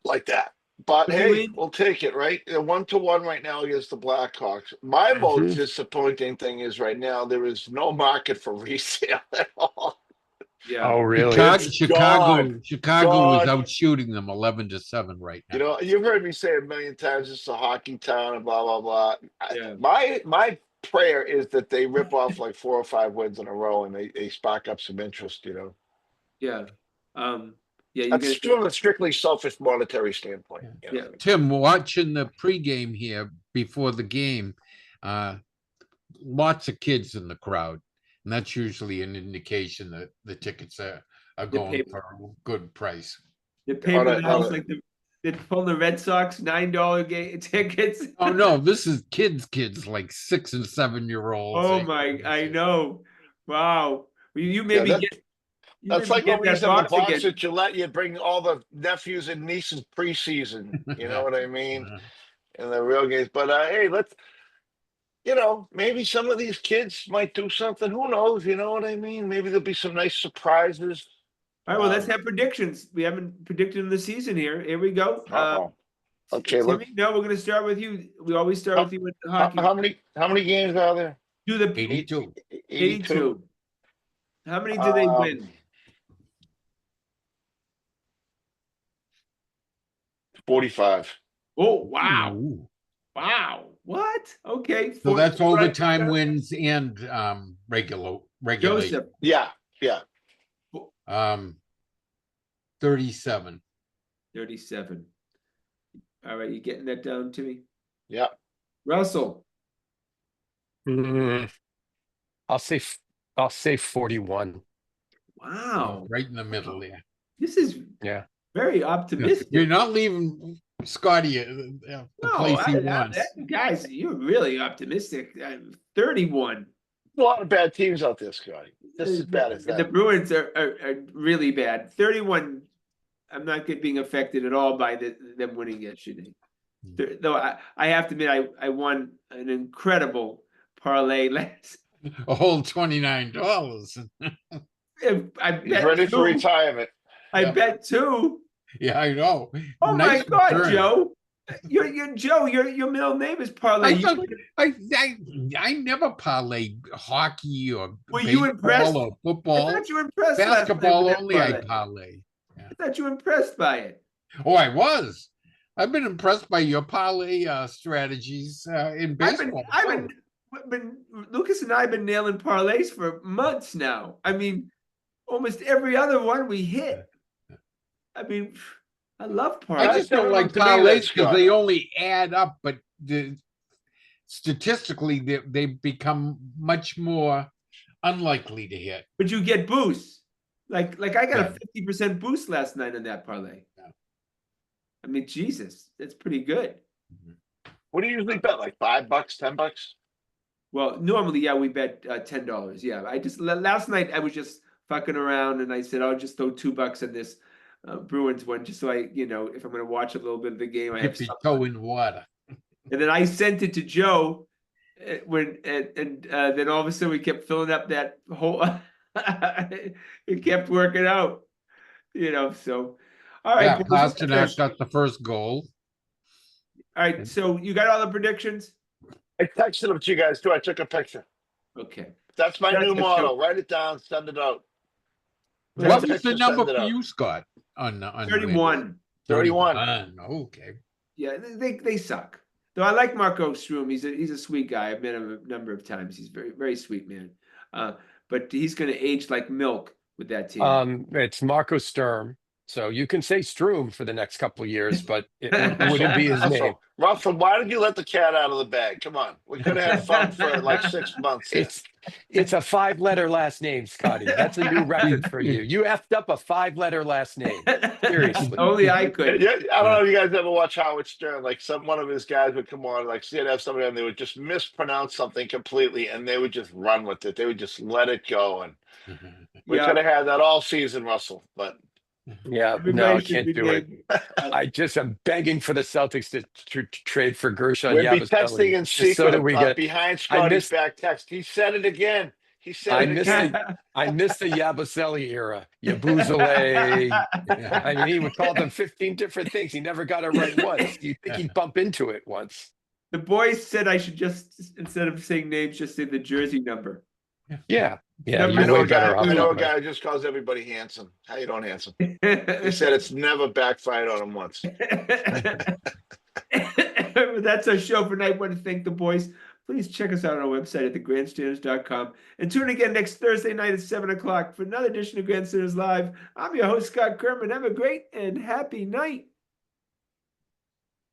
like that. But hey, we'll take it, right? 1-1 right now against the Blackhawks. My most disappointing thing is right now there is no market for resale at all. Yeah. Oh, really? Chicago was out shooting them 11-7 right now. You've heard me say a million times it's a hockey town and blah blah blah. Yeah. My prayer is that they rip off like 4 or 5 wins in a row and they spark up some interest. Yeah. That's from a strictly selfish monetary standpoint. Yeah. Tim, watching the pregame here before the game, lots of kids in the crowd, and that's usually an indication that the tickets are going for a good price. They're paying for the house like they're pulling the Red Sox $9 game tickets. Oh no, this is kids like 6 and 7 year olds. Oh my! I know. Wow. You maybe get. That's need to like get when we that used to have a box box again. at Gillette, you'd bring all the nephews and nieces preseason. You know what I mean? In the real games. But hey, let's, maybe some of these kids might do something. Who knows? You know what I mean? Maybe there'll be some nice surprises. All right, well, let's have predictions. We haven't predicted in the season here. Here we go. Okay, Timmy, no, we're going to start with you. We always start with you with hockey. How many games are there? Do the 82. 82. How many do they win? 45. Oh, wow. Ooh. Wow. What? Okay. So that's overtime right. wins and regulation. Joseph. Yeah. 37. 37. All right, you getting that down to me? Yeah. Russell. I'll say 41. Wow. Right in the middle there. This is very optimistic. You're not leaving Scotty the place he wants. Guys, you're really optimistic. 31. A lot of bad teams out there, Scotty. Just as bad as that. The Bruins are really bad. 31. I'm not being affected at all by them winning yesterday. Though I have to admit, I won an incredible parlay last. A whole $29. I He's bet ready for retirement. I bet 2. Yeah, I know. Oh Nice my God, return. Joe! You're Joe. Your middle name is parlay. I never parlay hockey or Were you impressed? or football. I thought you were impressed. Basketball last night only. with I that parlay. I thought you were impressed by it. Oh, I was. I've been impressed by your parlay strategies in baseball. I've been Lucas and I have been nailing parlays for months now. I mean, almost every other one we hit. I mean, I love parlays. I just don't like parlays because they only add up, but statistically, they become much more unlikely to hit. But you get boosts. Like I got a 50% boost last night on that parlay. Yeah. I mean, Jesus, that's pretty good. What do you usually bet? Like $5, $10? Well, normally, we bet $10. Yeah, I just last night I was just fucking around and I said I'll just throw $2 on this Bruins one just so I, if I'm going to watch a little bit of the game, I have Dip your toe in water. And then I sent it to Joe when then all of a sudden we kept filling up that whole. It kept working out, So, all right. Yeah, Pasternak got the first goal. All right, so you got all the predictions? I texted them to you guys too. I took a picture. Okay. That's my new motto. Write it down, send it out. What was the number for you, Scott? On 31. 31. Okay. Yeah, they suck. Though I like Marco Strum. He's a sweet guy. I've met him a number of times. He's very, very sweet man. But he's going to age like milk with that team. It's Marco Sturm. So you can say Strum for the next couple of years, but it wouldn't be his name. Russell, why did you let the cat out of the bag? Come on. We could have had fun for like 6 months. It's a 5-letter last name, Scotty. That's a new record for you. You effed up a 5-letter last name. Seriously. Only I could. Yeah, I don't know if you guys ever watch Howard Stern. Like one of his guys would come on, like he'd have somebody on, they would just mispronounce something completely and they would just run with it. They would just let it go. And we could have had that all season, Russell, but yeah, no, I can't do it. I'm begging for the Celtics to trade for Gershon. We'll be texting in secret behind Scotty's back text. He said it again. I missed the Yabusele era. Yabusele. I mean, he would call them 15 different things. He never got it right once. You think he'd bump into it once? The boys said I should just, instead of saying names, just say the jersey number. Yeah. I know a guy who just calls everybody handsome. How you doing, handsome? He said it's never backfired on him once. That's our show for night. I want to thank the boys. Please check us out on our website at thegrandstanders.com. And tune in again next Thursday night at 7 o'clock for another edition of Grandstanders Live. I'm your host, Scott Kerman. Have a great and happy night.